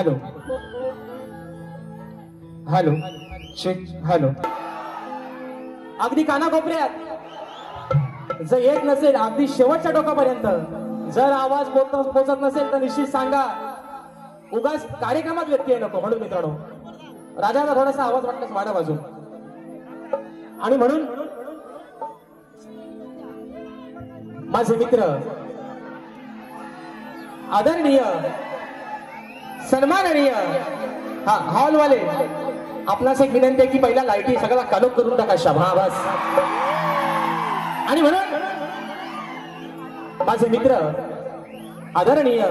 Hello hello check hello. अगदी कानाकोपऱ्यात जर येत नसेल अगदी शेवटच्या टोकापर्यंत जर आवाज पोहोचत नसेल तर निश्चित सांगा. उगाच कार्यक्रमात व्यक्ती नको म्हणून मित्रांनो राजाला थोडासा आवाज वाटल्यास वाढा बाजू. आणि म्हणून माझे मित्र आदरणीय सन्माननीय हा हॉलवाले आपणास एक विनंती आहे की पहिला लाईटी सगळा कालोख करून टाका शाबास. आणि म्हणून माझे मित्र आदरणीय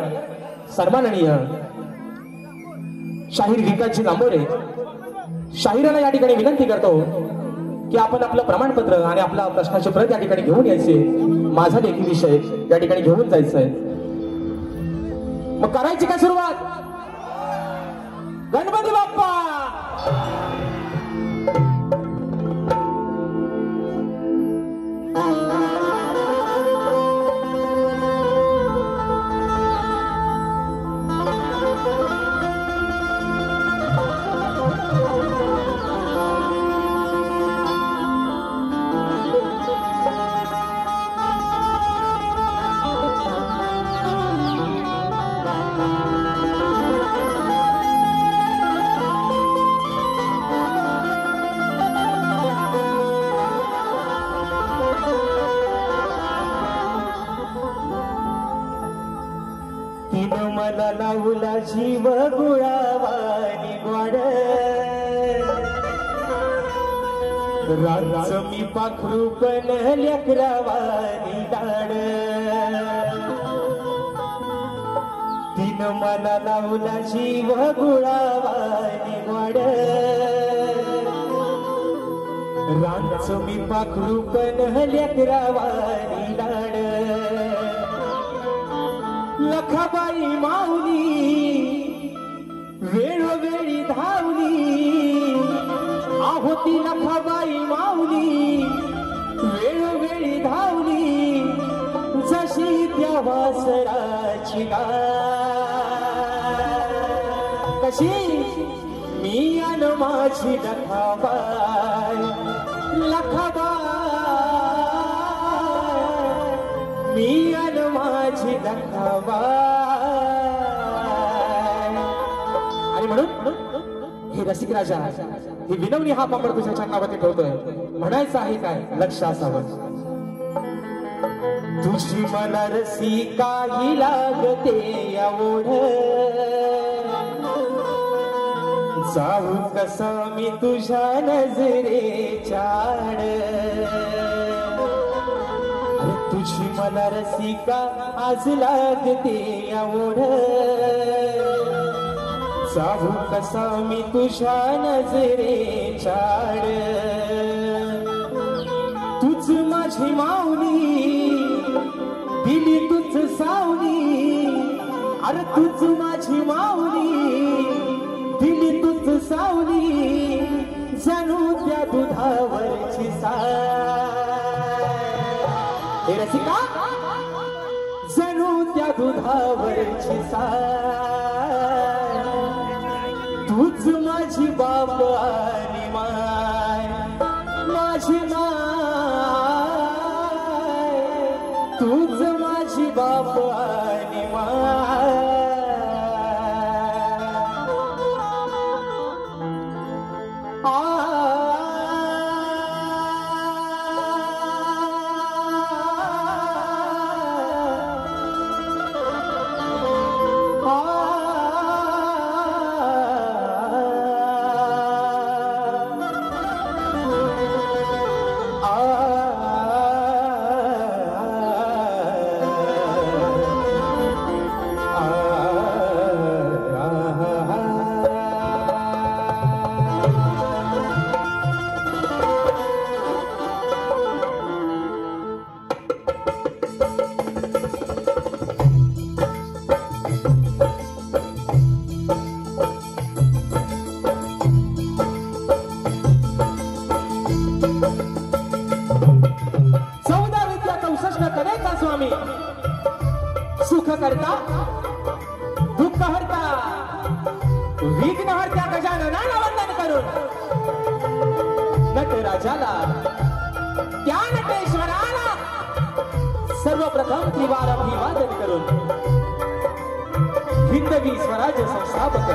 सन्माननीय शाहीर विकासजी लांबोरे शाहिराला या ठिकाणी विनंती करतो की आपण आपलं प्रमाणपत्र आणि आपला प्रश्नाचे प्रत या ठिकाणी घेऊन यायचे. माझा लेखी विषय या ठिकाणी घेऊन जायचा आहे. मग करायची का सुरुवात? गणपती बाप्पा. मला लावला जीव गुळावानी गोड राज मी पाखरू पण लेकरावानी लाड. तीन मला लावला जीव गुळावानी गोड राज मी पाखरू पण लेकरावानी लाड. लखाबाई माऊली वेळोवेळी धावली आहोती. लखाबाई माऊली वेळोवेळी धावली जशी त्या वासराची गाय. कशी मी अन माझी लखाबाई लखाबाई मी अन माझी लखाबाई. आणि म्हणून हे रसिक राजा ही विनवणी हा पापड तुझ्या चरणावरती ठेवतोय. म्हणायचं आहे काय लक्ष असावं. तुझी मला रसिका ही लागते ओढ जाऊ कसं मी तुझ्या नजरेच्या आड. तुझी मला रसिका आज लागते ओढ जाऊ कसा मी तुझ्या नजरेच्या आड. तुझ माझी माऊली दिली तुझ सावली. अरे तुझ माझी माऊली दिली तुझ सावली जणू त्या दुधावरची साय. हे रसिका जणू त्या दुधावरची साय. तूच माझी बाप आणि माय माझी माय तूच माझी बाप आणि माय. सुख करता दुःख हरता राजाला त्या नटेश्वराला सर्वप्रथम त्रिवार अभिवादन करून हिंदवी स्वराज्य संस्थापक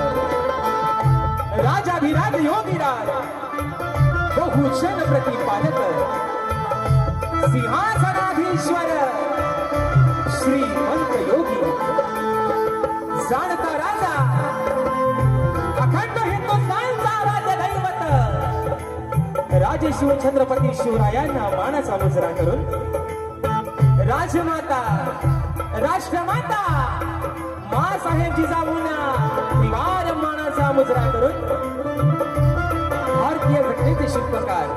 राजाधिराज योगीराज बहुक्षण प्रतिपादक सिंहासनाधीश्वर श्रीमंत योगी जाणता राजा अखंड हिंदुस्थानचा राज्य दैवत राजे शिवछत्रपती शिवरायांना मानाचा मुजरा करून राजमाता राष्ट्रमाता माँ साहेब जिजाऊंना त्रिवार मानाचा मुजरा करून भारतीय घटनेचे शिल्पकार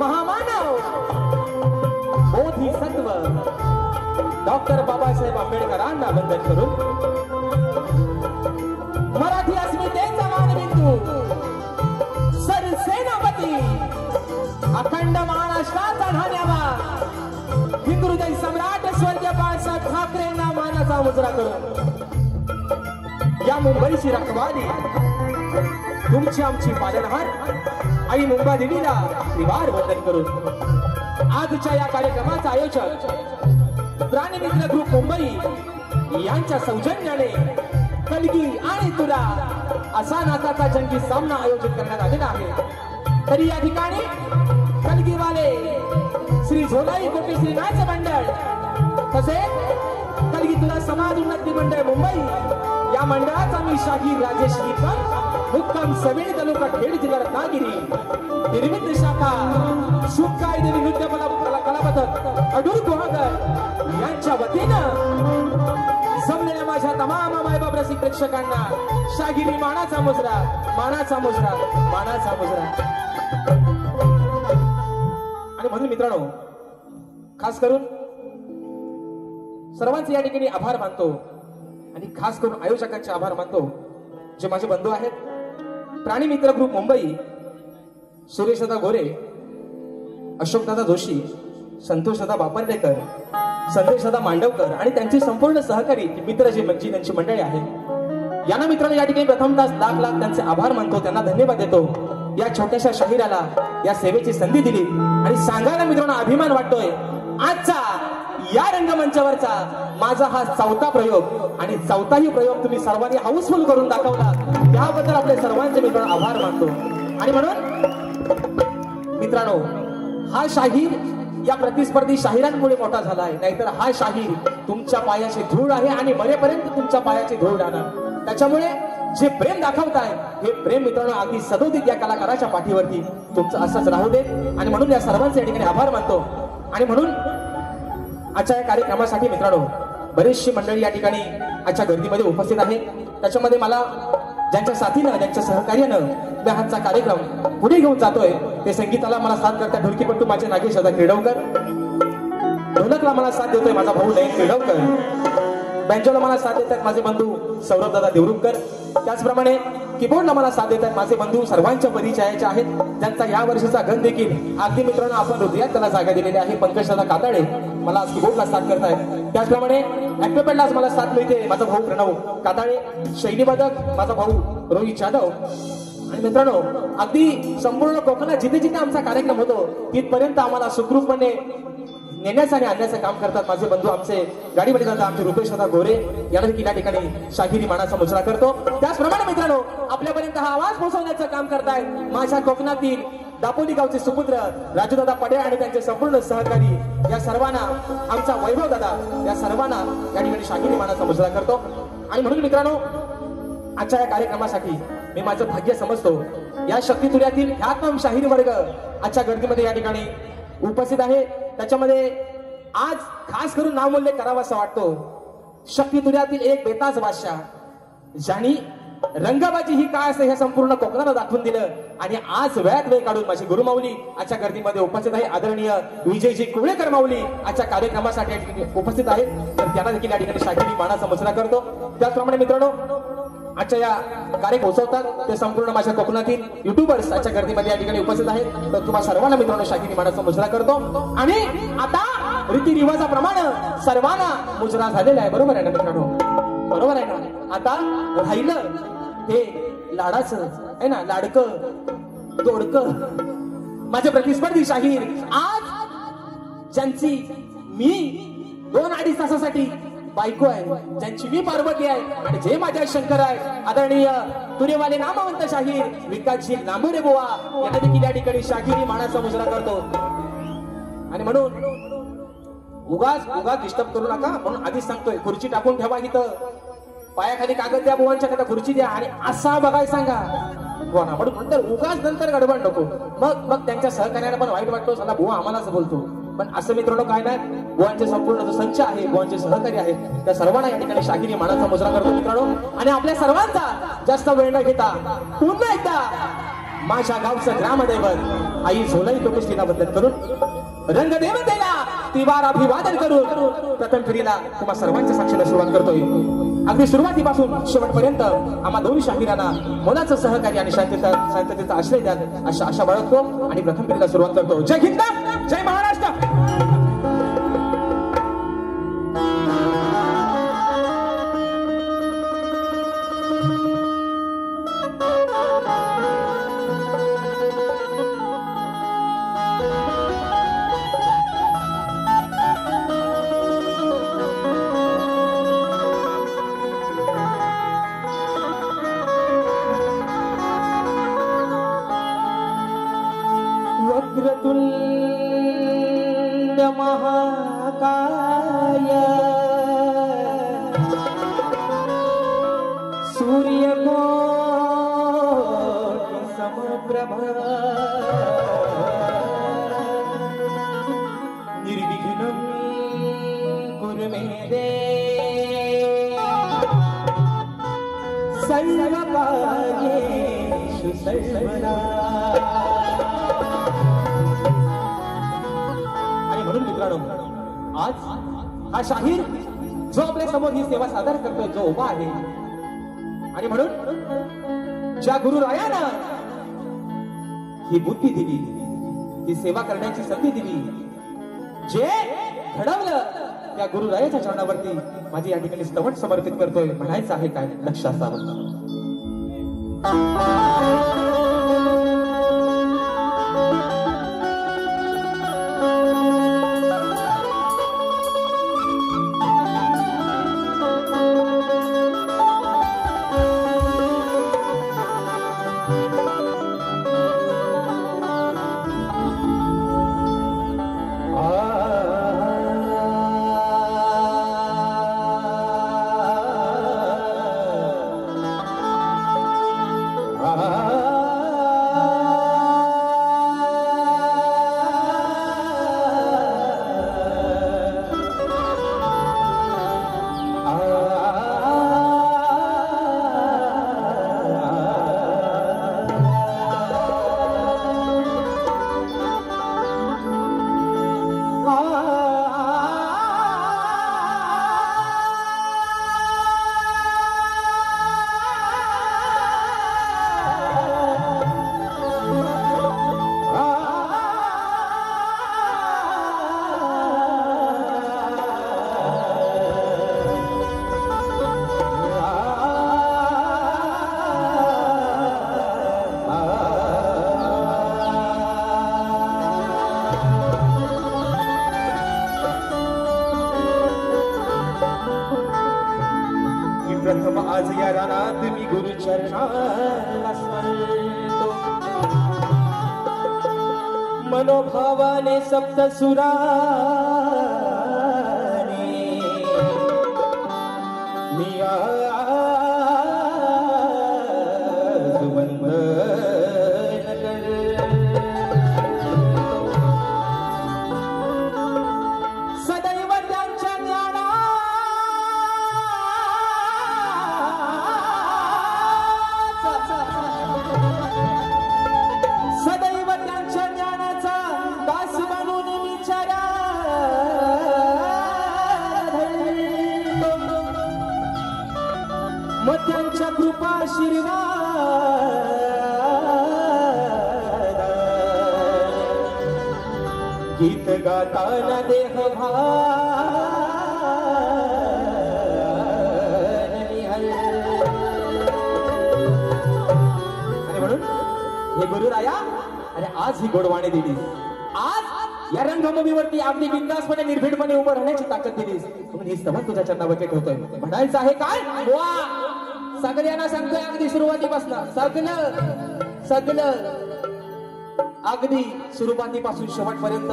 महामानव बोधिसत्व डॉक्टर बाबासाहेब आंबेडकरांना वंदन करून मराठी अस्मितेचा मानबिंदू सरसेनापती अखंड महाराष्ट्राचा धान्यावा हिंदू हृदय सम्राट स्वर्गीय बाळासाहेब ठाकरेंना मानाचा मुजरा करून या मुंबईची रखवाली तुमची आमची पालनहार आई मुंबा देवीला त्रिवार वंदन करून आजच्या या कार्यक्रमाचा आयोजक प्राणीमित्र ग्रुप मुंबई यांच्या सौजन्याने कलगी आणि तुरा असा नाताचा जंगी सामना आयोजित करण्यात आलेला आहे। तरी या ठिकाणी कलगीवाले श्री झोलाई कोटेश्री नाच मंडळ तसेच कलगी तुरा समाज उन्नती मंडळ मुंबई या मंडळाचा मी शाहीर राजेश मुक्काम सवेणी तालुका खेड जिल्हा रत्नागिरी निर्मित शाखा सुखाई देवी नृत्य कला पथक अडूर गुहागर यांच्या वतीनं जमलेल्या माझ्या तमाम मायबाप रसिक प्रेक्षकांना शागिरी मानाचा मुजरा मानाचा मुजरा मानाचा मुजरा। आणि म्हणून मित्रांनो खास करून सर्वांचे या ठिकाणी आभार मानतो आणि खास करून आयोजकांचे आभार मानतो जे माझे बंधू आहेत प्राणीमित्र ग्रुप मुंबई सुरेशदादा गोरे अशोकदादा जोशी संतोषदादा बापर्डेकर संदेशदादा मांडवकर आणि त्यांचे संपूर्ण सहकारी मित्र जे त्यांची मंडळी आहेत यांना मित्रांनो या ठिकाणी प्रथमतः लाख लाख त्यांचे आभार मानतो त्यांना धन्यवाद देतो या छोट्याशा शाहिराला या सेवेची संधी दिली आणि सांगायला मित्रांनो अभिमान वाटतोय आजचा या रंगमंचावरचा माझा हा चौथा प्रयोग आणि चौथाही प्रयोग तुम्ही सर्वांनी हाऊसफुल करून दाखवला त्याबद्दल आपले सर्वांचे मित्रांनो आभार मानतो। आणि म्हणून मित्रांनो हा शाहीर या प्रतिस्पर्धी शाहिरांमुळे मोठा झाला आहे नाहीतर हा शाहीर तुमच्या पायाची धूळ आहे आणि मरेपर्यंत तुमच्या पायाची धूळ राहणार। त्याच्यामुळे जे प्रेम दाखवताय हे प्रेम मित्रांनो अगदी सदोदित या कलाकाराच्या पाठीवरती तुमचं असंच राहू दे आणि म्हणून या सर्वांचे या ठिकाणी आभार मानतो। आणि म्हणून आजच्या या कार्यक्रमासाठी मित्रांनो बरेचशी मंडळी या ठिकाणी आजच्या गर्दीमध्ये उपस्थित आहे। त्याच्यामध्ये मला ज्यांच्या साथीनं ज्यांच्या सहकार्यानं मी आजचा कार्यक्रम पुढे घेऊन जातोय ते संगीताला मला साथ करतात ढोलकीपट्टू माझे नागेश दादा क्रीडवकर, ढोलकला मला साथ देतोय माझा भाऊ नयन क्रीडवकर, बँजोला मला साथ देतात माझे बंधू सौरभ दादा देवरुखकर, त्याचप्रमाणे कीबोर्डला मला साथ देतात माझे बंधू सर्वांच्या परिचयाचे आहेत ज्यांचा या वर्षीचा गण देखील अगदी मित्रांनो आपण हृदयात त्याला जागा दिलेली आहे। पंकज दादा काताडे मला आज कीबोर्डला साथ करतायत, त्याचप्रमाणे ऍक्टोपॅडला मला साथ मिळते माझा भाऊ प्रणव काताडे, शैलीवादक माझा भाऊ रोहित जाधव। आणि मित्रांनो अगदी संपूर्ण कोकणात जिथे जिथे आमचा कार्यक्रम होतो तिथपर्यंत आम्हाला सुखरूपपणे नेण्याचं आणि आणण्याचं काम करतात माझे बंधू आमचे गाडीमध्ये जातात आमचे रुपेश दादा गोरे यांना देखील या ठिकाणी शाहिरी मानाचा मुजरा करतो। त्याचप्रमाणे मित्रांनो आपल्यापर्यंत हा आवाज पोहोचवण्याचं काम करतायत माझ्या कोकणातील दापोली गावचे सुपुत्र राजूदादा पटेल आणि त्यांचे संपूर्ण सहकारी या सर्वांना आमचा वैभव दादा या सर्वांना या ठिकाणी शाहिरी मानाचा मुजरा करतो। आणि म्हणून मित्रांनो आजच्या या कार्यक्रमासाठी मी माझं भाग्य समजतो या शक्तीतुल्यातील ख्यातनाम शाहीर वर्ग आजच्या गर्दीमध्ये या ठिकाणी उपस्थित आहे। त्याच्यामध्ये आज खास करून नामोल्लेख करावा असं वाटतो शक्तीतुल्यातील एक बेताज बादशाह ज्यांनी रंगबाजी ही काय असते हे संपूर्ण कोकणाला दाखवून दिलं आणि आज वेळात वेळ काढून माझी गुरुमाऊली आजच्या गर्दीमध्ये उपस्थित आहे आदरणीय विजयजी कुवळेकर माऊली आजच्या कार्यक्रमासाठी उपस्थित आहेत तर त्यांना देखील या ठिकाणी शाहिरी मानाचा मुजरा करतो। त्याचप्रमाणे मित्रांनो आजच्या या कार्यक्रम पोहोचवतात ते संपूर्ण माझ्या कोकणातील युट्यूबर्स आजच्या गर्दीमध्ये या ठिकाणी उपस्थित आहेत तर तुम्हा सर्वांना मित्रांनो शाहिरी मानाचा मुजरा करतो। आणि आता रीतिरिवाजाप्रमाणे सर्वांना मुजरा झालेला आहे बरोबर आहे ना मित्रांनो बरोबर आहे ना। आता राहिलं हे लाडाचं आहे ना लाडकं तोडकं माझे प्रतिस्पर्धी शाहीर आज ज्यांची मी 2-2.5 तासासाठी बायको आहे, ज्यांची मी पार्वती आहे आणि जे माझ्या शंकर आहे, आदरणीय तुरेवाले नामवंत शाहीर विकासजी नांबुरे बुवा यांना देखील या ठिकाणी शाहिरी मानाचा मुजरा करतो. आणि म्हणून उगाच डिस्टर्ब करू नका म्हणून आधीच सांगतोय, खुर्ची टाकून ठेवा इथं, पायाखाली कागद द्या बुवांच्या, त्याला खुर्ची द्या आणि असा बघाय सांगा बुवा. म्हणून उगाच नंतर गडबड नको, मग त्यांच्या सहकार्याला पण वाईट वाटतो, सला बुवा आम्हालाच बोलतो. पण असं मित्रांनो काय नाही, बुवांचे संपूर्ण जो संच आहे, बुवांचे सहकारी आहेत, त्या सर्वांना या ठिकाणी शाहिरी मानाचा मुजरा करतो मित्रांनो. आणि आपल्या सर्वांचा जास्त वेळ न घेता पुन्हा एकदा माझ्या गावचं ग्रामदैवत आई झोलाई टोकेश्रीला बदल करून रंगदेवतेला तिवार अभिवादन करून प्रथम फेरीला तुम्हा सर्वांच्या साक्षीला सुरुवात करतोय. अगदी सुरुवातीपासून शेवटपर्यंत आम्हा दोन्ही शाहिरांना मोलाचं सहकार्य आणि शांततेचा आश्रय द्या अशा आशा बाळगतो आणि प्रथम फेरीला सुरुवात करतो. जय हिंद, जय महाराष्ट्र. वक्रतुंड महाकाय सूर्यकोटि समप्रभ निर्विघ्नं कुरु मे देव सर्वकार्येषु सर्वदा. म्हणून मित्रांनो आज हा शाहीर जो आपल्या समोर ही सेवा सादर करतोय, जो उभा आहे, आणि म्हणून ज्या गुरुरायानं ही बुद्धी दिली, ही सेवा करण्याची संधी दिली, जे घडवलं त्या गुरुरायाच्या चरणावरती माझी या ठिकाणी स्तवन समर्पित करतोय. म्हणायचं आहे काय, लक्ष असावं. प्रथम आज या रानात मी गुरु चरणाला स्मरतो, मनोभावाने सप्तसुराने मी आज वंदन करतो. सदैव त्यांच्या ज्ञाना सदैव त्यांच्या ज्ञानाचा दास बनून विचारा मग त्यांच्या कृपा आशीर्वाद गीत गाताना देह आणि म्हणून हे गुरुराया आणि आज ही गोडवाणी दिलीस. आज या रंगभूमीवरती अगदी बिंदासपणे निर्भीडपणे उभं राहण्याची ताकद दिलीस. म्हणून ही स्तवन तुझ्या चरणावरती ठेवतोय. म्हणायचं आहे काय? वा सगळ्यांना सांगतोय अगदी सुरुवातीपासून सगळं अगदी सुरुवातीपासून शेवटपर्यंत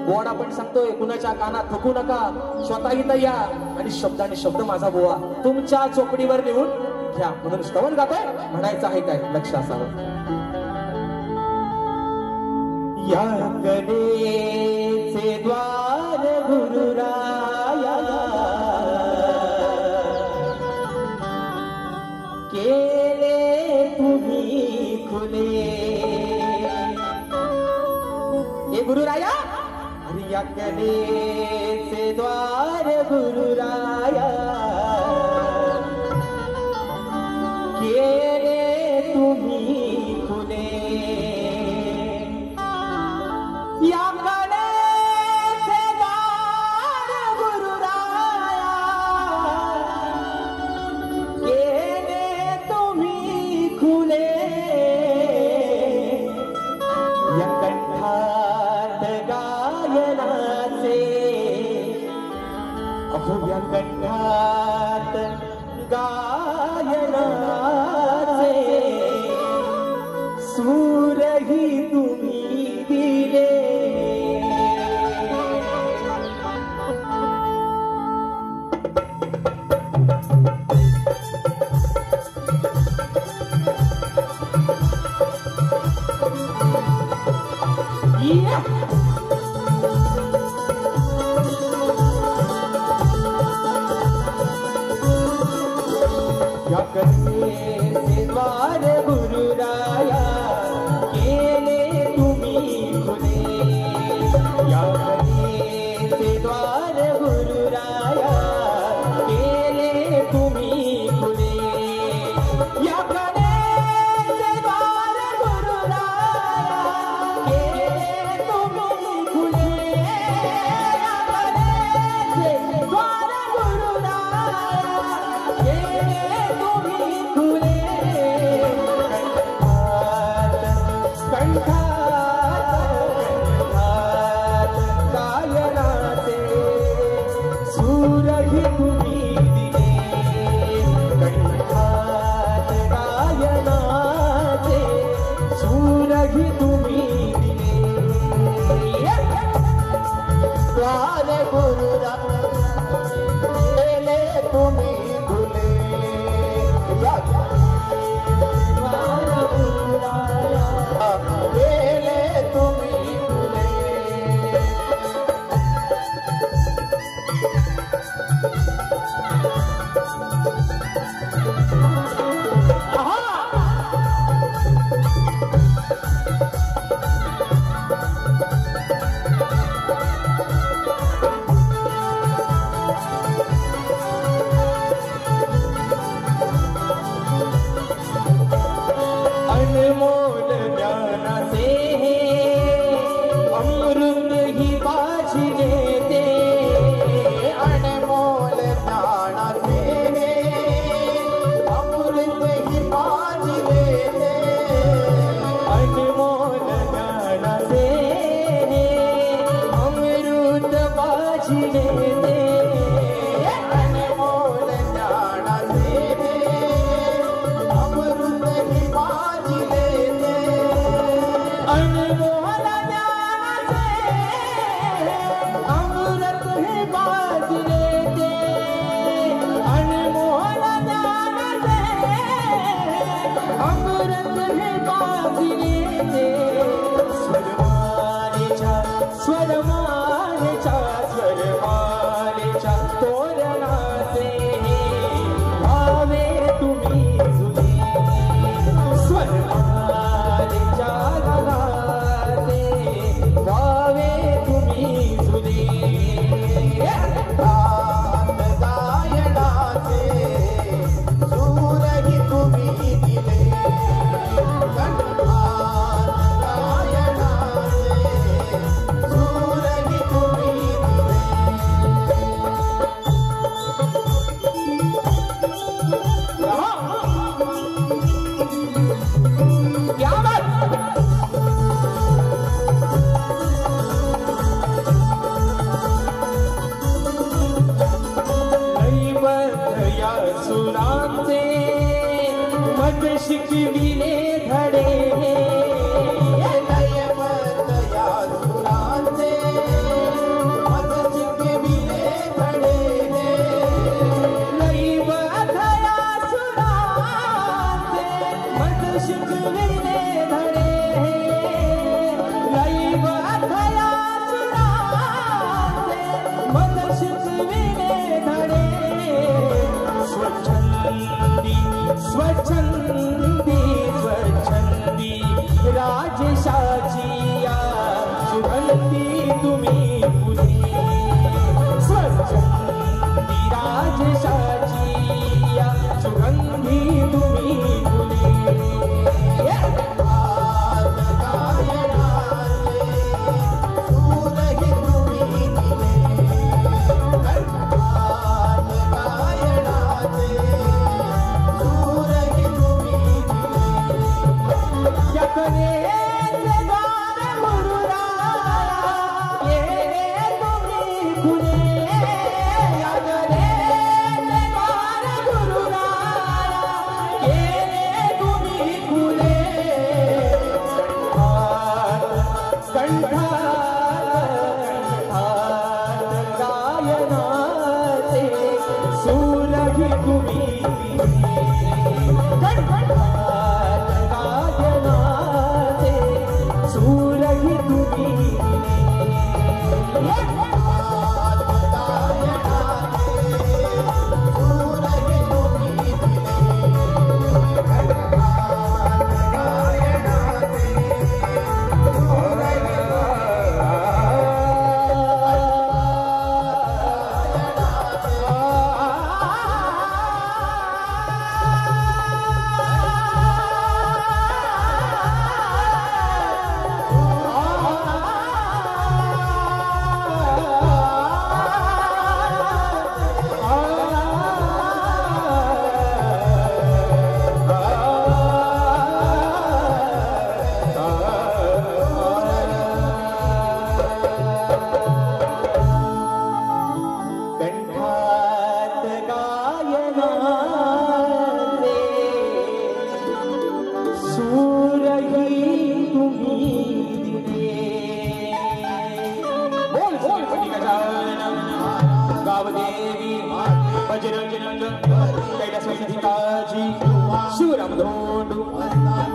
बोवाडा पण सांगतोय. कुणाच्या कानात थुकू नका, स्वतः इथं या आणि शब्दाने शब्द माझा बुवा तुमच्या चोपडीवर लिहून घ्या. म्हणून स्तवन गातोय. म्हणायचं आहे काय? लक्ष असावं. या कलेचे द्वार गुरुराया केले तुम्ही खुले. हे गुरुराया, अरे या कलेचे द्वार गुरुराया केले तुम्ही खुले. या कलेचे द्वार गुरुराया केले तुम्ही खुले. या कंठात गायनाचे, अहो या कंठात गायनाचे सूरही तुम्ही दिले. या कलेचे द्वार गुरुराया केले तुम्ही खुले. या कलेचे द्वार गुरुराया केले तुम्ही खुले. या कलेचे द्वार गुरुराया केले तुम्ही खुले. या कलेचे द्वार गुरुराया केले तुम्ही खुले. कंठात गायनाचे सूरही तुम्ही दिले. कंठात गायनाचे सूरही तुम्ही दिले. द्वार गुरुराया केले तुम्ही खुले. केले तुम्ही खुले. अनमोल ज्ञानाचे अमृत ही बाजी देते. अनमोल ज्ञानाचे अमृत ही बाजी देते. अनमोल ज्ञानाचे अमृत बाजी देते. अनमोल ज्ञानाचे अमृत ही बाजी देते. अनमोल ज्ञानाचे अमृत ही बाजी देते. अनमोल ज्ञानाचे अमृत ही बाजी देते. स्वरमालेच्या तोरणाचे भावे तुम्ही झुले. स्वरमालेच्या गलाचे भावे तुम्ही झुले. सुरांचे मज शिकविले धडे स्वच्छंदी स्वच्छंदी राजेशाची या सुगंधी तुम्ही फुले स्वच्छंदी राजेशाची या सुगंधी तुम्ही फुले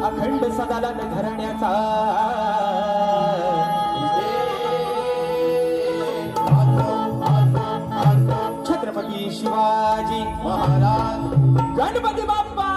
अखंड सदानंद घराण्याचा छत्रपती शिवाजी महाराज गणपती बाप्पा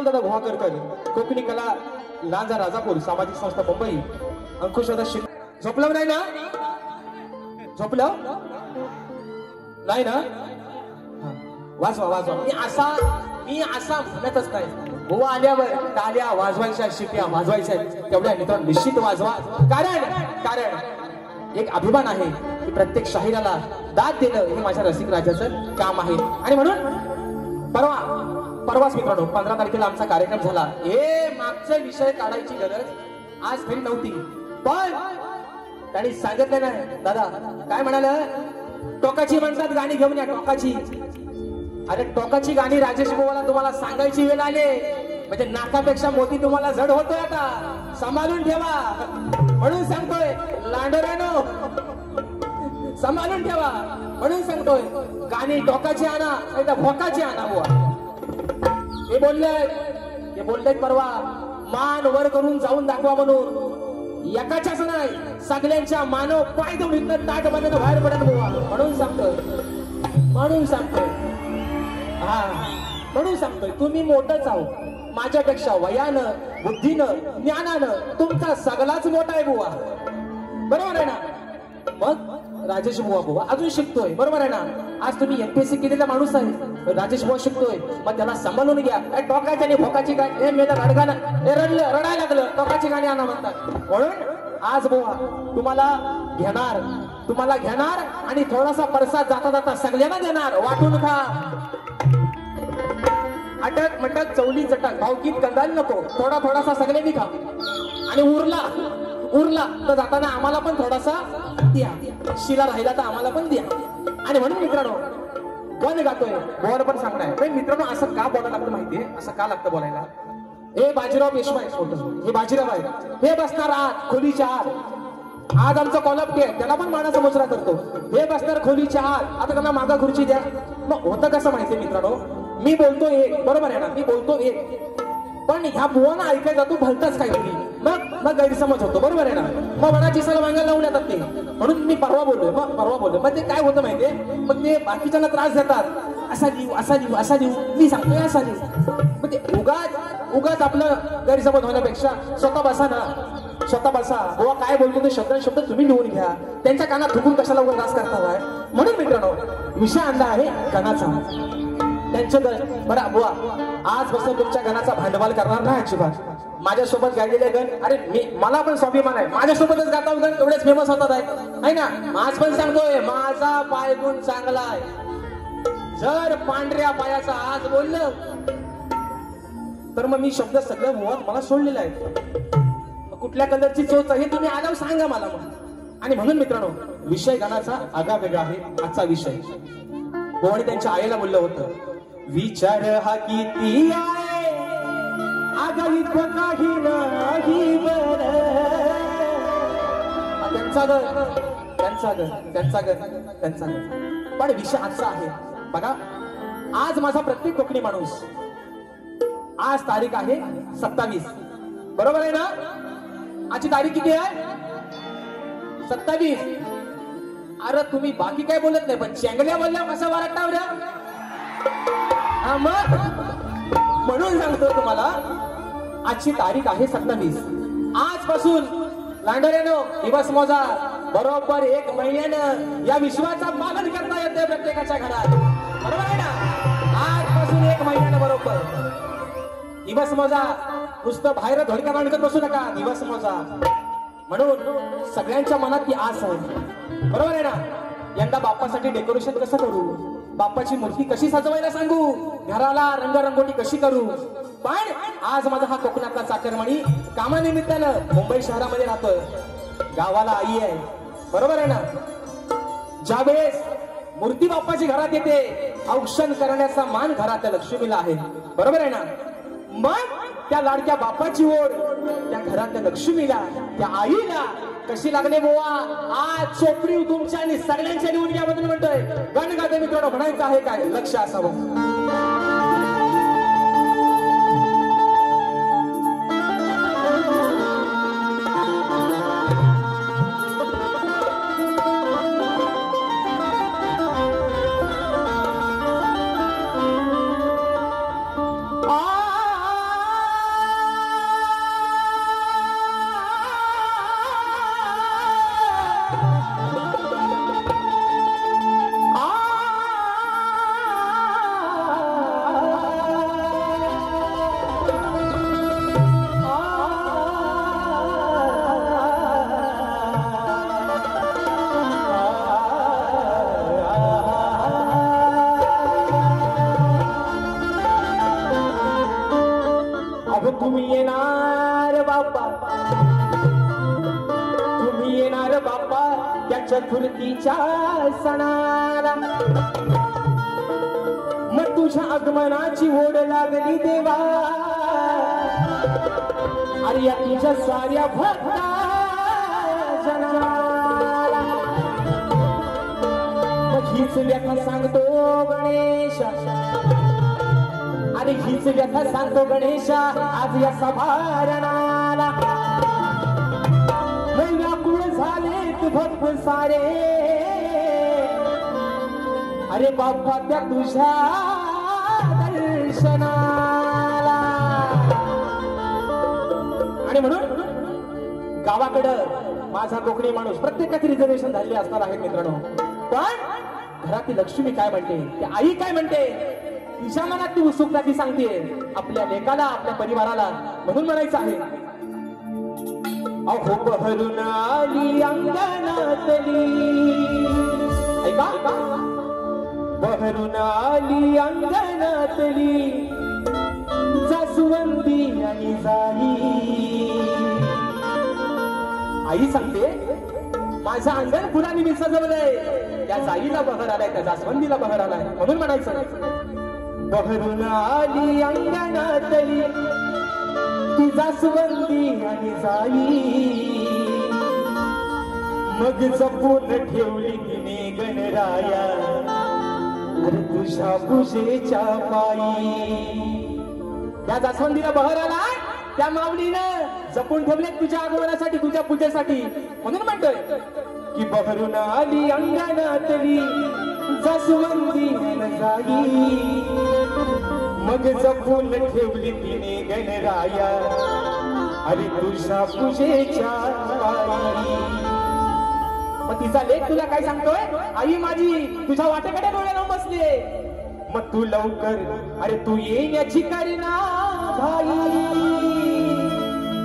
दादा गुहाकरकर, कोकणी कला लांजा राजापूर, सामाजिक संस्था मुंबई. अंकुश दादा झोपलं नाही ना? झोपलं नाही ना? वाजवा वाजवा. मी असा म्हणतच नाही. बुवा आल्यावर टाळ्या वाजवायच्या, शिट्या वाजवायच्या, तेवढ्या मित्रांनो निश्चित वाजवा. कारण एक अभिमान आहे की प्रत्येक शाहिराला दाद देणं हे माझ्या रसिक राजाचं काम आहे. आणि म्हणून परवाच मित्रांनो 15 तारखेला आमचा कार्यक्रम झाला. हे मागचा विषय काढायची गरज आज तरी नव्हती, पण त्यांनी सांगितलं नाही. दादा काय म्हणाल? टोकाची म्हणतात गाणी घेऊन या. टोकाची, अरे टोकाची गाणी राजेश बुवाला तुम्हाला सांगायची वेळ आले म्हणजे नाकापेक्षा मोती तुम्हाला जड होतोय. आता सांभाळून ठेवा म्हणून सांगतोय. लांडोऱ्यानो सांभाळून ठेवा म्हणून सांगतोय. गाणी टोकाची आणा नाही तर भोकाची आणा. बुवा हे बोलले परवा मान वर करून जाऊन दाखवा म्हणून. एकाच्याच नाही सगळ्यांच्या मानव पाय देऊन इथं ताट बनवून बाहेर पडत बुवा म्हणून सांगतोय. हा म्हणून सांगतोय तुम्ही मोठंच आहो माझ्यापेक्षा वयानं, बुद्धीनं, ज्ञानानं तुमचा सगळाच मोठा आहे बुवा. बरोबर आहे ना? मग राजेश बुवा अजून शिकतोय. बरोबर आहे ना? आज तुम्ही एमपीएससी केलेला माणूस आहे. राजेश बुवा शिकतोय, मग त्याला सांभाळून घ्या. टोकाची आणि भोकाची गाणी मी तर रडायला लागलं. टोकाची गाणी आणा म्हणतात. म्हणून आज बुवा तुम्हाला घेणार आणि थोडासा प्रसाद जाता जाता सगळ्यांना देणार. वाटून खा. अटक मटक चवली चटक भावकीत कंगाल नको. थोडासा सगळ्यांनी खा. आणि उरला तर जाताना आम्हाला पण थोडासा द्या. शिला राहिला तर आम्हाला पण द्या. आणि म्हणून मित्रांनो गण गातोय. बोल पण सांगणार मित्रांनो असं का बोलायला लागतं माहितीये? असं का लागतं बोलायला? हे बाजीराव पेशवा हे बाजीराव आहे. हे बसणार आत खोलीच्या आत. आज आमचा कॉलप आहे त्याला पण मानाचा मुजरा करतो. हे बसणार खोलीच्या आत. आता त्यांना मागा खुर्ची द्या. मग होतं कसं माहितीये मित्रांनो? मी बोलतो एक, बरोबर आहे ना? मी बोलतो एक, पण ह्या बुवाना ऐकायला जातो भलताच काहीतरी. मग गैरसमज होतो. बरोबर आहे ना? मग मनाची सला मागायला लावून येतात ते. म्हणून मी परवा बोललोय. मग ते काय होतं माहितीये? मग ते बाकीच्यांना त्रास देतात. असा लिहू मी सांगतोय असा लिहू. मग ते उगाच आपलं गैरसमज होण्यापेक्षा स्वतः बसा. बुवा काय बोलतो ते शब्द तुम्ही लिहून घ्या. त्यांच्या कानात थुकून कशाला उगा त्रास करता? म्हणून मित्रांनो विषय आणला आहे गणाचा. त्यांचं बरं बुवा आजपासून तुमच्या गणाचा भांडवल करणार नाही अजिबात. माझ्यासोबत गायलेले गण, अरे मला पण स्वाभिमान आहे माझ्यासोबतच गाता गण एवढेच फेमस होतात आहे ना? आज पण सांगतोय माझा पायगुण चांगला आहे. जर पांढऱ्या पायाचा आज बोललं तर मग मी शब्द सगळं मुळात मला सोडलेलं आहे. कुठल्या कलरची चोच हे तुम्ही आल्यावर सांगा मला मग. आणि म्हणून मित्रांनो विषय गाण्याचा आगळा वेगळा आहे आजचा विषय. कोणी त्यांच्या आईला बोललं होतं विचार हा किती आहे आगाई काही नाही बरं. त्यांचा पण विषय आजचा आहे बघा. आज माझा प्रत्येक कोकणी माणूस, आज तारीख आहे 27, बरोबर आहे ना? आजची तारीख किती आहे? 27. अरे तुम्ही बाकी काय बोलत नाही पण चेंगल्या बोलल्या कसं वाटतं रे? म्हणून सांगतो तुम्हाला आजची तारीख आहे 27. आजपासून लांडोऱ्यानो दिवस मोजा. बरोबर 1 महिन्यानं या विश्वाचं पालन करता येते प्रत्येकाच्या घरात. बरोबर आहे ना? आजपासून 1 महिन्यानं बरोबर दिवस मोजा. नुसतं बाहेर धडका बांधत बसू नका. दिवस मोजा. म्हणून सगळ्यांच्या मनात ती आस आहे. बरोबर आहे ना? यंदा बाप्पासाठी डेकोरेशन कसं करू? बाप्पाची मूर्ती कशी सजवायला सांगू? घराला रंगरंगोटी कशी करू? पण आज माझा हा कोकणातला चाकरमानी कामानिमित्तानं मुंबई शहरामध्ये राहतोय. गावाला आई आहे. बरोबर आहे ना? ज्यावेळेस मूर्ती बाप्पाची घरात येते औक्षण करण्याचा मान घरातल्या लक्ष्मीला आहे. बरोबर आहे ना? मग त्या लाडक्या बाप्पाची ओढ त्या घरातल्या लक्ष्मीला, त्या आईला कशी लागले बुवा? आज चोपडी तुमच्या आणि सगळ्यांच्या लिहून घ्याबद्दल म्हणतोय. गण गाते मित्रांनो म्हणायचं आहे काय? लक्ष असावं. येणार बाप्पा, तुम्ही येणार बाप्पा त्या चतुर्थीच्या सणाला. मग तुझ्या आगमनाची ओढ लागली देवा, अरे या तुझ्या साऱ्या भक्ता जनाला. मग हीच व्यथा सांगतो गणेशा, आणि हीच व्यथा सांगतो गणेशा आज या सभारणाला. मग व्याकुळ झालेत भक्त सारे, अरे बाप्पा त्या तुझ्या दर्शनाला. आणि म्हणून गावाकडं माझा कोकणी माणूस प्रत्येकाची रिझर्वेशन झालेली असणार आहे मित्रांनो. पण घरातील लक्ष्मी काय म्हणते, ती आई काय म्हणते, तिच्या मनात ती उत्सुकता ती सांगते आपल्या लेकाला, आपल्या परिवाराला. म्हणून म्हणायचं आहे, अहो बहरून आली अंगणातली, ऐका बहरून आली अंगणातली जास्वंदी आणि जाई. आई सांगते माझं अंगण फुलांनी सजवलंय, त्या जाईला बहर आलाय, त्या जास्वंदीला बहर आलाय. म्हणून म्हणायचं बहरून आली अंगणातली ती जास्वंदी आणि जाई. मग जपून ठेवली तिने गणराया, अरे तुझ्या पूजेच्या पायी. त्या जास्वंदीला बहर आलाय, त्या माऊलीनं जपून ठेवले तुझ्या आगमनासाठी, तुझ्या पूजेसाठी. म्हणून म्हणतोय की बहरून आली अंगणातली जास्वंदी आणि जाई. मग जपून ठेवली तिने गणराया, अरे तुझ्या पूजेच्या पायी. मग तिचा लेख तुला काय सांगतोय, आई माझी तुझ्या वाटेकडे डोळे लावून बसले. मग तू लवकर, अरे तू येण्याची करीना घाई.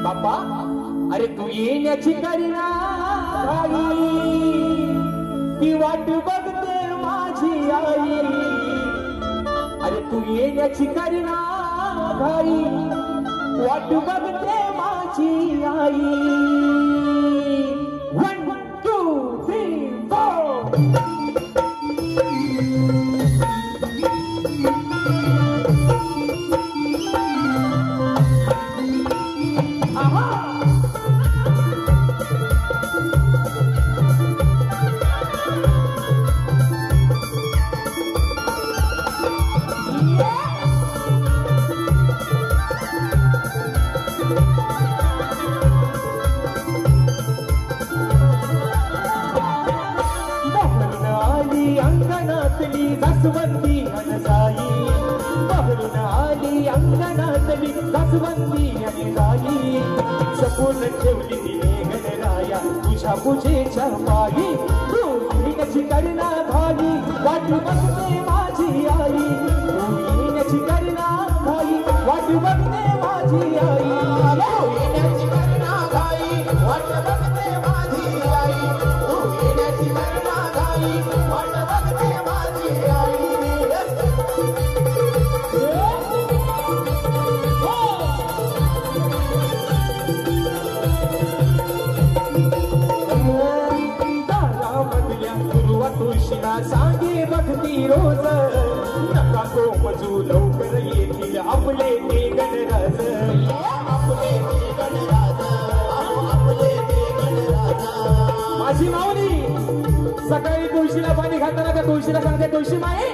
बाप्पा अरे तू येण्याची करीना घाई, ती वाट बघते माझी आई. अरे तू येण्याची करीना घाई, वाट बघते माझी आई. 1 2 3 4. जास्वंदी आणि जाई, बहरून आली अंगणातली जास्वंदी आणि जाई. जपून ठेवली तिने गणराया तुझ्या पूजेच्या पायी. तू येण्याची करीना घाई, वाट बघते माझी आई. तू येण्याची करीना घाई, वाट बघते माझी आई. तू येण्याची करीना घाई, वाट बघते माझी आई. तू येण्याची करीना घाई, वाट बघते माझी आई. तुळशीला सांगे भक्ती रोज, नका कोमजू लवकर येतील आपले ते गणराज. आपले ते गणराज, आपले ते गणराज. माझी माऊली सकाळी तुळशीला पाणी घालताना त्या तुळशीला सांगते, तुळशी माई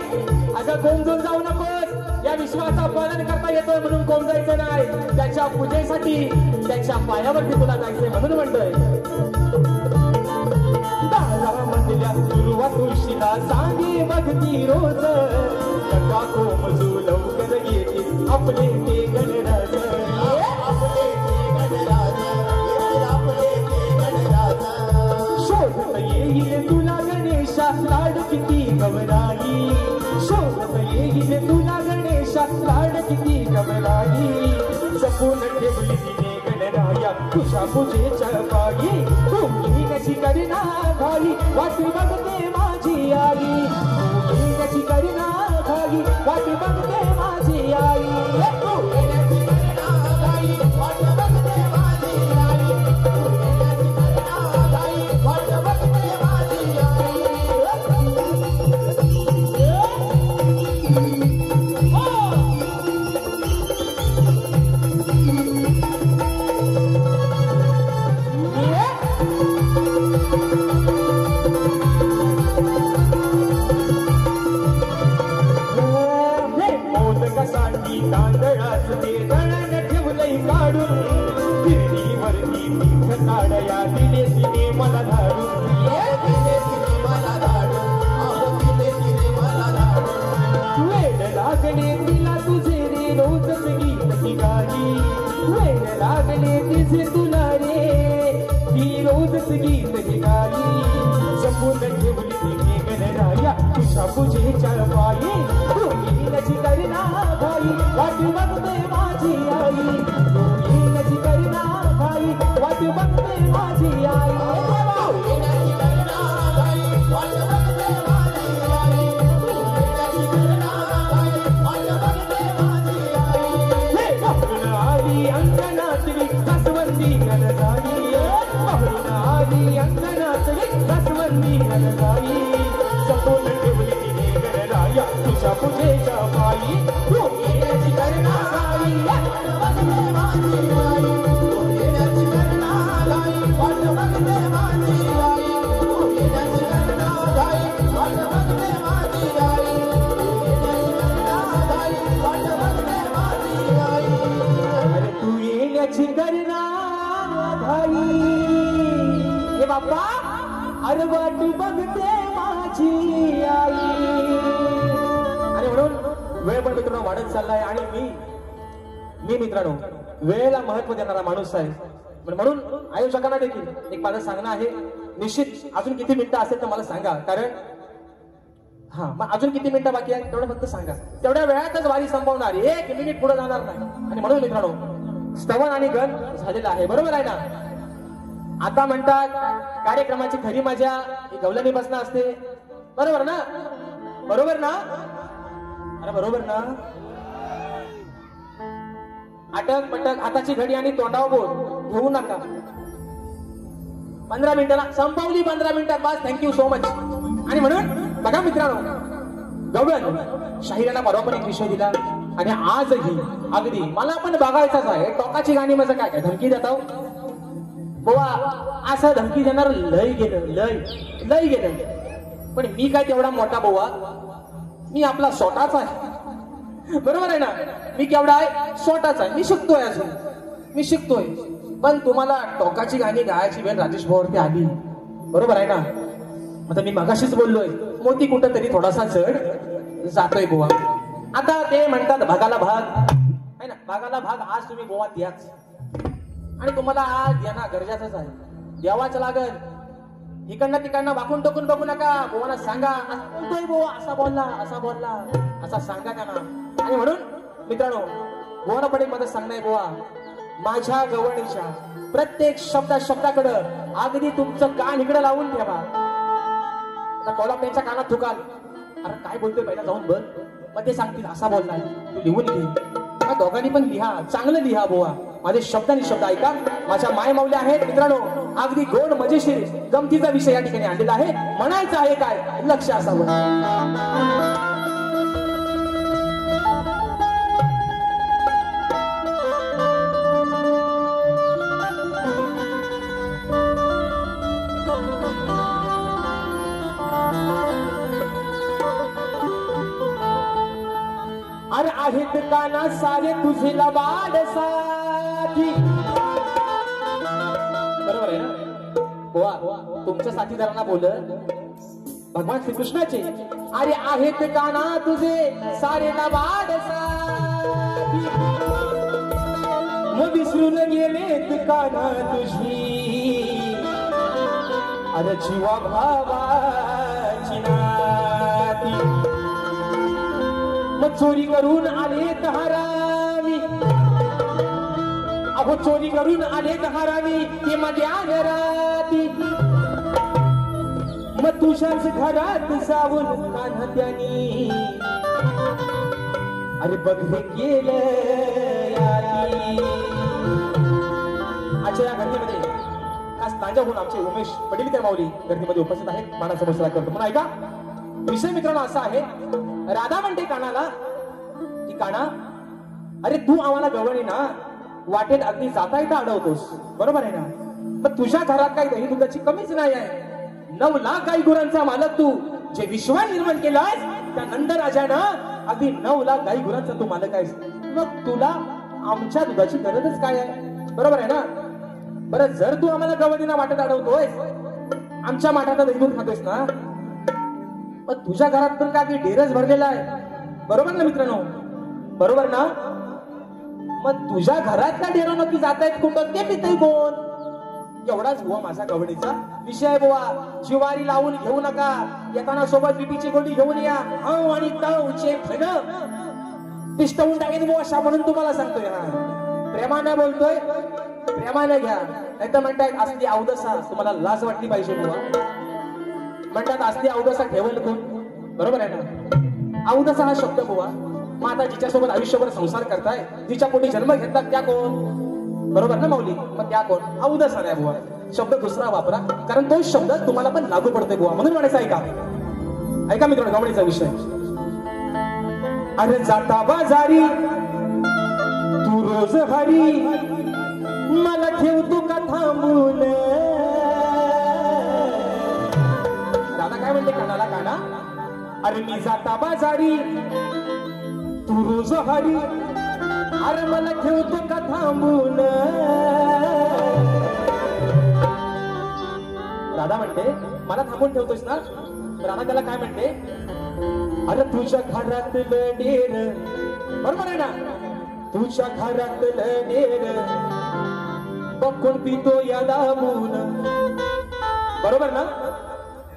अगं कोंबजून जाऊ नकोस, या विश्वाचा पालन करता येतोय म्हणून कोंबजायचं नाही. त्याच्या पूजेसाठी त्याच्या पायावरती तुला जायचंय. म्हणून म्हणतोय तुळशीला सांगे भक्ती रोज, नका कोमजू लवकर येतील आपले ते गणराज. आपले ते गणराज, आपले ते गणराज. शोधत येईल तुला गणेशा लाड किती गवराई. शोधत येईल तुला गणेशा लाड किती गवराई. जपून ठेवली तिने गणराया तुझ्या पूजेच्या पायी. तू येण्याची करीना घाई, वाट बघते माझी आई. तू येण्याची करीना घाई, वाट बघते माझी आई. तू येण्याची करीना घाई, वाट या तिने तिने मला धाडू तिने तिने मला धाडू तिने तिने मला धाडू वेड लागले तिला तुझे रे रोजच गीत ती गाई वेड लागले तिचे तुला रे ती रोजच गीत ती गाई जपून ठेवली तिने गणराया तुझ्या पूजेच्या पायी रोहिणीची करणा भाई वाट बघते माझी आई रोहिणीची करणा भाई वाट बघते माझी आई आली अंगणातली रसवंती घनदाई आली अंगणातली रसवंती घनदाई सपोन ठेवली तिने गणराया तुझ्या पूजेच्या पायी रोहिणीची करणा गाई अरे तू येण्याची करणा भाई हे बाप्पा अरे वाट बघते माझी आई आणि म्हणून वेळ पण मित्रांनो वाढत चाललाय आणि मी मित्रांनो वेळेला महत्व देणारा माणूस आहे म्हणून आयोजकांना देखील एक माझं सांगणं आहे निश्चित अजून किती मिनिटं असेल तर मला सांगा कारण हा मग अजून किती मिनिटं बाकी आहेत तेवढं फक्त सांगा तेवढ्या वेळातच वारी संपवणार 1 मिनिट पुढे जाणार नाही आणि म्हणून मित्रांनो स्तवन आणि गण झालेला आहे बरोबर आहे ना आता म्हणतात कार्यक्रमाची खरी मजा ही गवलनी बसणं असते बरोबर ना अरे बरोबर ना अटक पटक हाताची घडी आणि तोंडावर बोट घेऊ नका 15 मिनिटाला संपवली 15 मिनिटात बस थँक्यू सो मच आणि म्हणून बघा मित्रांनो गवळण शाहिराला परवा पण एक विषय दिला आणि आजही अगदी मला पण बघायचाच आहे टोकाची गाणी माझं काय काय धमकी देता बोवा असं धमकी देणार लय गेलं पण मी काय तेवढा मोठा बोवा मी आपला स्वतःच आहे बरोबर आहे ना मी केवढा आहे स्वतःच आहे मी शिकतोय पण तुम्हाला टोकाची गाणी गायची वेळ राजेश भाऊवरती आली बरोबर आहे ना आता मी मगाशीच बोललोय मोती कुठं तरी थोडासा चढ जातोय बोवा आता ते म्हणतात भागाला भाग आहे ना भागाला भाग आज तुम्ही बोवा द्याच आणि तुम्हाला आज देणं गरजेचंच आहे द्यावाच लागल इकडनं तिकडनं वाकून टोकून बघू नका बोवाला सांगा बोलतोय बोवा असा बोलला असा सांगा त्यांना आणि म्हणून मित्रांनो बोवाला पण एक मदत सांगणार बोवा माझ्या गवळणीच्या प्रत्येक शब्दाकडं अगदी तुमचं कान इकडे लावून ठेवा आता कोल्हापूर त्यांच्या कानात थुकाल अरे काय बोलतोय पहिला जाऊन बघ मग ते सांगतील असा बोललाय तू लिहून घे दोघांनी पण लिहा चांगलं लिहा बोवा माझे शब्दांनी शब्द ऐका माझ्या माय माऊल्या आहेत मित्रांनो अगदी गोड मजेशीर गमतीचा विषय या ठिकाणी आणलेला आहे म्हणायचं आहे काय लक्ष असावं अरे आहेत काना सारे तुझे लबाड साथी बरोबर आहे ना बोवा तुमच्या साथीदारांना बोलत भगवान श्रीकृष्णाचे अरे आहेत काना तुझे सारे लबाड साथी मग विसरून गेलेत काना तुझी अरे जीवा भावाची नाती मग चोरी करून आले हरामी अहो चोरी करून आले हरामी ते माझ्या घराती मग तुझ्याच घरात जाऊन कान्हात्यानी अरे बघ हे केलं आजच्या या घटनेमध्ये खास तांजाहून आमचे उमेश पडिलकर माऊली गर्दीमध्ये उपस्थित आहेत मानाचा बसला करतो म्हणून ऐका विषय मित्रांनो असा आहे राधा म्हणते कानाला की काना अरे तू आम्हाला गवळणी ना वाटेत अगदी जाता येता अडवतोस बरोबर आहे ना मग तुझ्या घरात काही दही दुधाची कमीच नाही आहे 9 लाख गाई गुरांचा मालक तू जे विश्व निर्माण केलास त्या नंदराजानं अगदी 9 लाख गाई गुरांचा तू मालक आहेस मग तुला आमच्या दुधाची गरजच काय आहे बरोबर आहे ना बरं जर तू आम्हाला गवळीना वाटत अडवतोय, आमच्या माठाचा दहीदूध खातोयस ना, पण तुझ्या घरात पण का की ढेरच भरलेला आहे, बरोबर ना मित्रांनो? बरोबर ना? मग तुझ्या घरातल्या ढेरा नक्की जात आहेत कुठं, ते पितय कोण? एवढाच बुवा माझा गवडीचा विषय आहे बुवा. शिवारी लावून घेऊ नका, येताना सोबत बीपीची गोळी घेऊन या. हं आणि तवचे फन पिष्टवून टाकेन बुवा अशा, म्हणून तुम्हाला सांगतोय. हा प्रेमाने बोलतोय, प्रेमाने घ्या. नाही तर म्हणतायत असली अवदसा, तुम्हाला लाज वाटली पाहिजे बुवा. म्हणतात असली अवदसा ठेवल कोण, बरोबर आहे ना? अवदसा हा शब्द बुवा, मग आता जिच्यासोबत आयुष्यभर संसार करताय, जिच्या पोटी जन्म घेतला त्या कोण, बरोबर ना माऊली? मग त्या कोण? अवदसा नाही बुवा, शब्द दुसरा वापरा, कारण तो शब्द तुम्हाला पण लागू पडतोय बुवा, म्हणून म्हणायचं. ऐका ऐका मित्रांनो, गवळीचा विषय. अरे जाता बाजारी तू रोज हरी, मला ठेवतो का थांबून. दादा काय म्हणते कानाला काना? अरे मी जाता बाजारी तू रोज हरी, अरे मला ठेवतो का थांबून. राधा म्हणते मला थांबून ठेवतोस ना? राधा त्याला काय म्हणते? अरे तुझ्या घरातलं डेर, बरोबर आहे ना? तुझ्या घरातलं डेर बघून पितो या दाबून, बरोबर ना?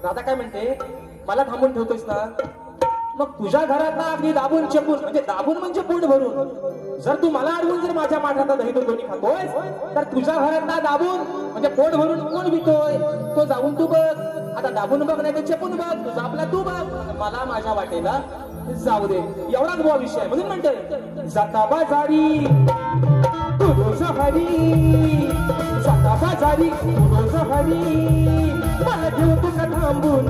राधा काय म्हणते? मला थांबून ठेवतोस ना, मग तुझ्या घरात ना अगदी दाबून चपून, म्हणजे दाबून म्हणजे पोट भरून. जर तू मला अडवून जर माझ्या माठाचा दही दोन्ही खातोय, तर तुझ्या घरात ना दाबून म्हणजे पोट भरून कोण पितोय तो जाऊन तू बघ. आता दाबून बघ नाही तर चपून बघ, तुझा आपला तू बघ, मला माझ्या वाटेला जाऊ दे. एवढाच बुवा विषय. म्हणून म्हणतोय जाता बाजारी तू रोज हरी, जाता बाजारी तू रोज हरी, मला ठेवतो का थांबून.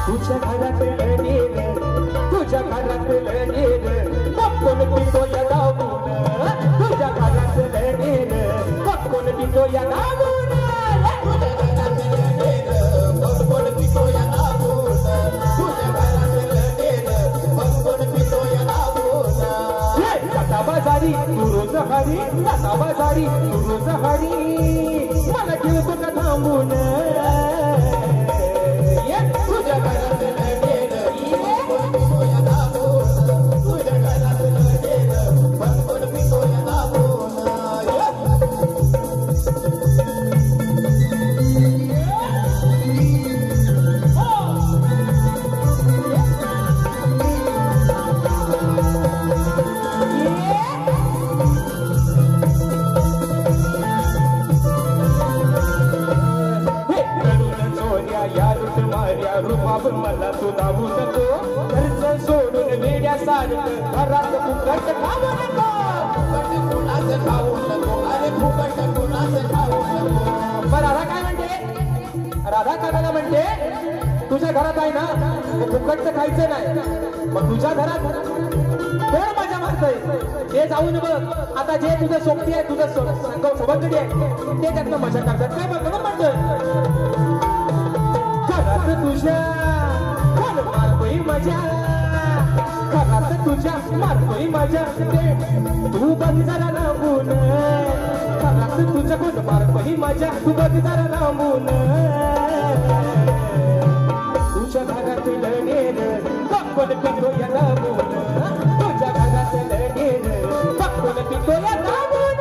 तुझ्या घरातलं डेर, तुझ्या घरातलं डेर बघून पितो या दाबून. तुझ्या घरातलं डेर बघून पितो या दाबून. जाता बाजारी तू रोज हरी, जाता बाजारी तू रोज हरी, मला ठेवतो का थांबून. तुझ्या घरातलं डेर बघून पितो या दाबून, तुझ्या घरातलं डेर बघून पितो या दाबून. रूपाब मला तू दाबू नको, घरचं सोडून वेड्यासारखं घरात फुकट खाऊ नको. फुकट कुणाचं खाऊ नको, अरे फुकट कुणाचं खाऊ नको. पण राधा काय म्हणते? राधा कानाला म्हणते तुझ्या घरात आहे ना फुकटचं खायचं नाही, मग तुझ्या घरात कोण मजा मारतय ते जाऊन बघ. आता जे तुझं सोबती आहे, तुझं सोबतडी आहे, ते त्यातनं मजा करतात काय बघ म्हणतोय. घरात तुझ्या कोण मारतोय मजा, घरात तुझ्या मारतोय मजा, तू बघ जरा लांबून. घरात तुझ्या कोण मारतोय मजा, तू बघ जरा लांबून. तुझ्या घरातलं डेर बघून पितो या दाबून, तुझ्या घरातलं डेर बघून पितो या दाबून.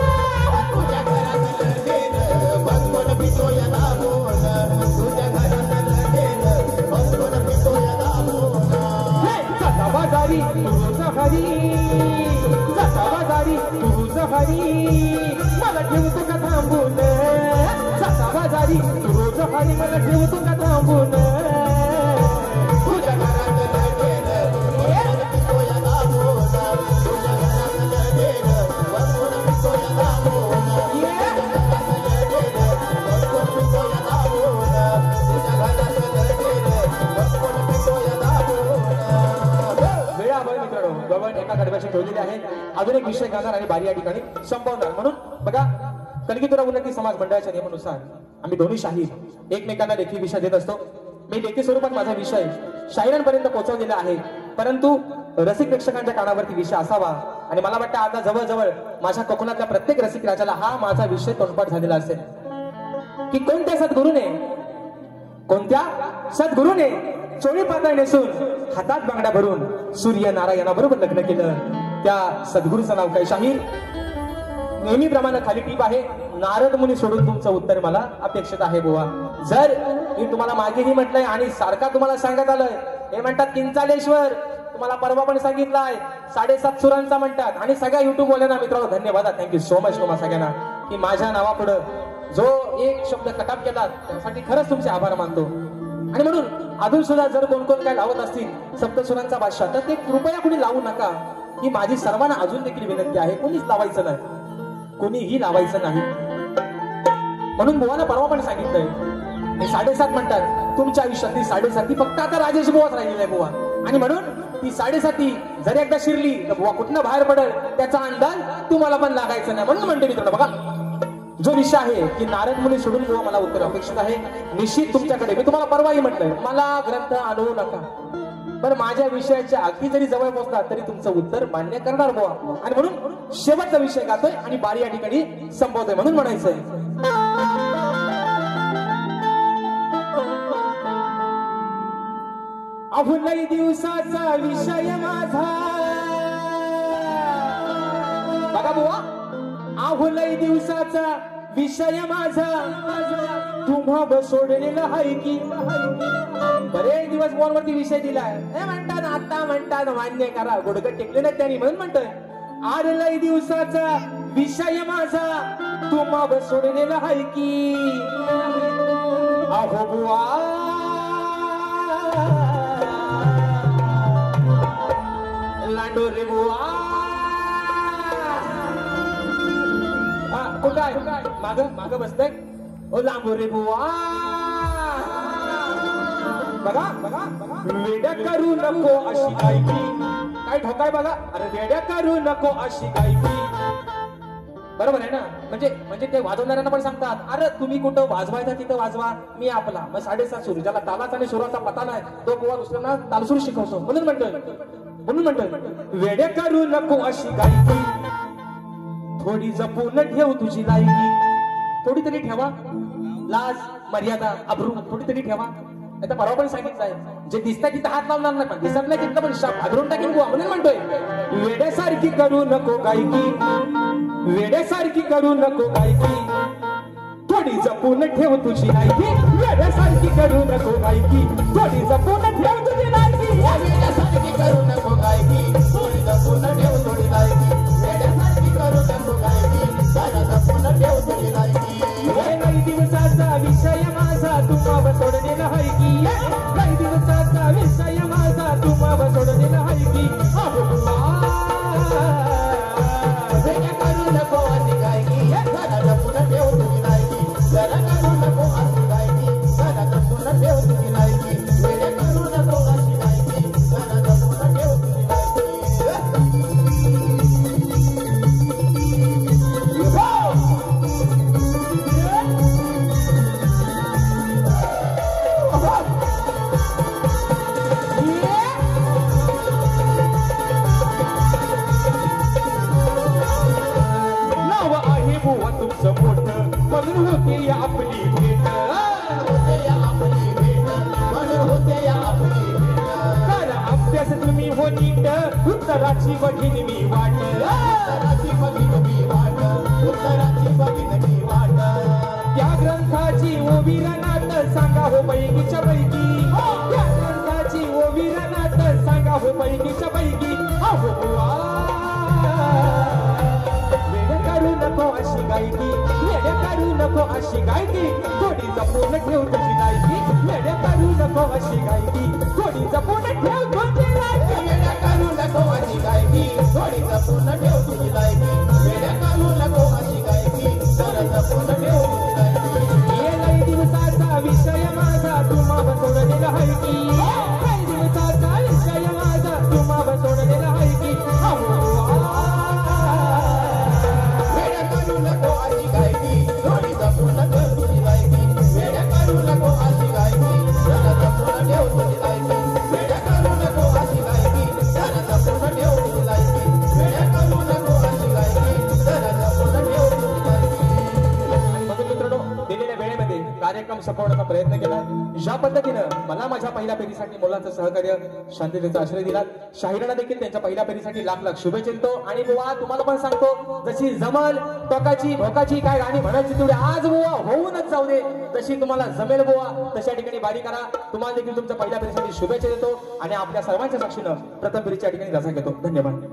तुझ्या घरातलं डेर बघून पितो या दाबून, तुझ्या घरातलं डेर बघून पितो या दाबून. जाता बाजारी तू रोज हरी, जाता बाजारी तू रोज हरी, मला ठेवतो का थांबून. जाता बाजारी तू रोज हरी, मला ठेवतो का थांबून. तुझ्या घरातलं डेर बघून पितो या दाबून, तुझ्या घरातलं डेर बघून पितो या दाबून. गवळण एका कडव्याशी ठेवलेले आहे. अजून एक विषय गाणार आणि बारी या ठिकाणी संपवणार. म्हणून बघा कणगीतुरा उन्नती समाज मंडळाच्या नियमानुसार आम्ही दोन्ही शाहीर एकमेकांना लेखी विषय देत असतो. मी लेखी स्वरूपात माझा विषय शाहिरांपर्यंत पोहोचवलेला आहे, परंतु रसिक प्रेक्षकांच्या कानावरती विषय असावा आणि मला वाटतं आता जवळजवळ माझ्या कोकणातल्या प्रत्येक रसिक राजाला हा माझा विषय तोंडपाठ झालेला असेल की कोणत्या सद्गुरूने चोळी पातळ नेसून हातात बांगड्या भरून सूर्य नारायणाबरोबर लग्न केलं. त्या सद्गुरूचं नाव काय? शाहीर नेहमीप्रमाणे खाली टीप आहे, नारद मुनी सोडून तुमचं उत्तर मला अपेक्षित आहे बुवा. जर मी तुम्हाला मागेही म्हटलंय आणि सारखा तुम्हाला सांगत आलोय, हे म्हणतात किंचालेश्वर, तुम्हाला परवा पण सांगितलंय 7.5 सुरांचा म्हणतात. आणि सगळ्या युट्यूब वाल्यांना मित्रांनो धन्यवाद, थँक्यू सो मच तुम्हा सगळ्यांना की माझ्या नावापुढं जो एक शब्द कटाप केला त्यासाठी खरंच तुमचे आभार मानतो. आणि म्हणून अजून सुद्धा जर कोण काय लावत असतील सप्तसुरांचा बादशाह, तर ते कृपया कोणी लावू नका ही माझी सर्वांना अजून देखील विनंती आहे. कोणीच लावायचं नाही, कोणीही लावायचं नाही. म्हणून बुवाला परवा पण सांगितलंय, हे 7.5 म्हणतात तुमच्या आयुष्यातली 7.5 फक्त आता राजेश बुवाच राहिलेला आहे बुवा. आणि म्हणून ती 7.5 जर एकदा शिरली तर बुवा कुठनं बाहेर पडेल त्याचा अंदाज तुम्हाला पण लागायचं नाही. म्हणून म्हणते मित्रांनो, बघा जो विषय आहे की नारद मुनी सोडून बुवा मला उत्तर अपेक्षित आहे निश्चित तुमच्याकडे. मी तुम्हाला परवाही म्हटलंय मला ग्रंथ आणवू नका, पण माझ्या विषयाच्या अगदी जरी जवळ पोहोचला तरी तुमचं उत्तर मान्य करणार बुवा. आणि म्हणून शेवटचा विषय गातोय आणि बारी या ठिकाणी संपवतोय. म्हणून म्हणायचंय, अहुलई दिवसाचा विषय माझा, बघा बुवा, अहुलई दिवसाचा विषय माझा तुम्हा सोडलेला आहे की. बरेच दिवस फोनवरती विषय दिलाय, हे म्हणतात आता म्हणतात मान्य करा, गुडघे टेकले नाही त्यांनी. म्हणून म्हणतोय आरलई दिवसाचा विषय माझा तुम्हा सोडलेला आहे की. अहो बुवा लांडो रे बुवा, कुठं आहे माग बसतय ओ लांबो रे बुवा. बघा वेड्या करू नको अशी गायकी, काय ठोकाय बघा. अरे वेड्या करू नको अशी गायकी, बरोबर आहे ना. म्हणजे ते वाजवणाऱ्यांना पण सांगतात, अरे तुम्ही कुठं वाजवायचा तिथं वाजवा, मी आपला मग 7.5 सूर, ज्याला तालाचा आणि सुराचा पता नाही तो बुवा दुसऱ्यांना तालसूर शिकवतो. म्हणून म्हणतोय वेड्या करू नको अशी गायकी, थोडी जपून ठेव तुझी लायकी. थोडी तरी ठेवा लाज मर्यादा अब्रू, थोडी तरी ठेवा. आता परवा पण सांगितलंय, जे दिसतंय तिथं हात लावणार नाही, पण दिसत नाही तिथं पण शाप घालून टाकेल बुवा. म्हणून म्हणतोय वेड्यासारखी करू नको गायकी, वेड्यासारखी करू नको गायकी, थोडी जपून ठेव तुझी लायकी. वेड्यासारखी करू नको गायकी, थोडी जपून ठेव तुझी लायकी. वेड्यासारखी करू नको गायकी, थोडी जपून ठेव तुझी लायकी. वेड्यासारखी करू नको गायकी, जरा जपून ठेव तुझी लायकी. काही दिवसाचा विषय माझा तुम्हाला सोडलेला आहे की. काही दिवसाचा विषय माझा तुम्हाला सोडलेला आहे की. वेड्या करू नको अशी गायकी, जरा जपून ठेव तुझी लायकी. वेड्या करू नको अशी गायकी, जरा जपून ठेव तुझी लायकी. वेड्या करू नको अशी गायकी, जरा जपून ठेव तुझी लायकी. नाव आहे बुवा तुमचं मोठं, म्हणून होते या आपली भेट. होते या आपली भेट, म्हणून होते या आपली भेट. करा अभ्यास तुम्ही हो नीट, उत्तराची बघीन मी वाट. उत्तराची बघीन मी वाट, उत्तराची बघीन मी वाट. त्या ग्रंथाची ओ वीरनाथ सांगा हो पैकीच्या पैकी. त्या ग्रंथाची ओ वीरनाथ सांगा हो पैकीच्या पैकी. अहो बुवा वेड्या करू नको अशी गायकी, वेड्या करू नको अशी गायकी, थोडी जपून ठेव तुझी लायकी. वेड्या करू नको अशी गायकी, थोडी जपून ठेव तुझी लायकी. वेड्या करू नको अशी गायकी, थोडी जपून ठेव तुझी लायकी. वेड्या करू नको अशी गायकी, जरा जपून ठेव तुझी लायकी. काही दिवसाचा विषय माझा तुम्हाला सोडलेला आहे की. काही दिवसाचा विषय माझा तुम्हाला सोडलेला आहे की. वेड्या करू नको अशी गायकी, थोडी जपून ठेव तुझी लायकी. वेड्या करू नको अशी गायकी, जरा जपून ठेव तुझी लायकी. वेड्या करू कार्यक्रम संपवण्याचा प्रयत्न केला. ज्या पद्धतीनं मला माझ्या पहिल्या फेरीसाठी मुलाचं सहकार्य शांततेचा आश्रय दिला, शाहिरांना देखील त्यांच्या पहिल्या फेरीसाठी लाख लाख शुभेच्छा देतो. आणि बुवा तुम्हाला पण सांगतो, जशी जमल टोकाची भोकाची काय गाणी म्हणायची तेवढी आज बुवा होऊनच जाऊ दे, जशी तुम्हाला जमेल बुवा तशा ठिकाणी बारी करा. तुम्हाला देखील तुमच्या पहिल्या फेरीसाठी शुभेच्छा देतो आणि आपल्या सर्वांच्या साक्षीनं प्रथम फेरीच्या ठिकाणी रजा घेतो. धन्यवाद.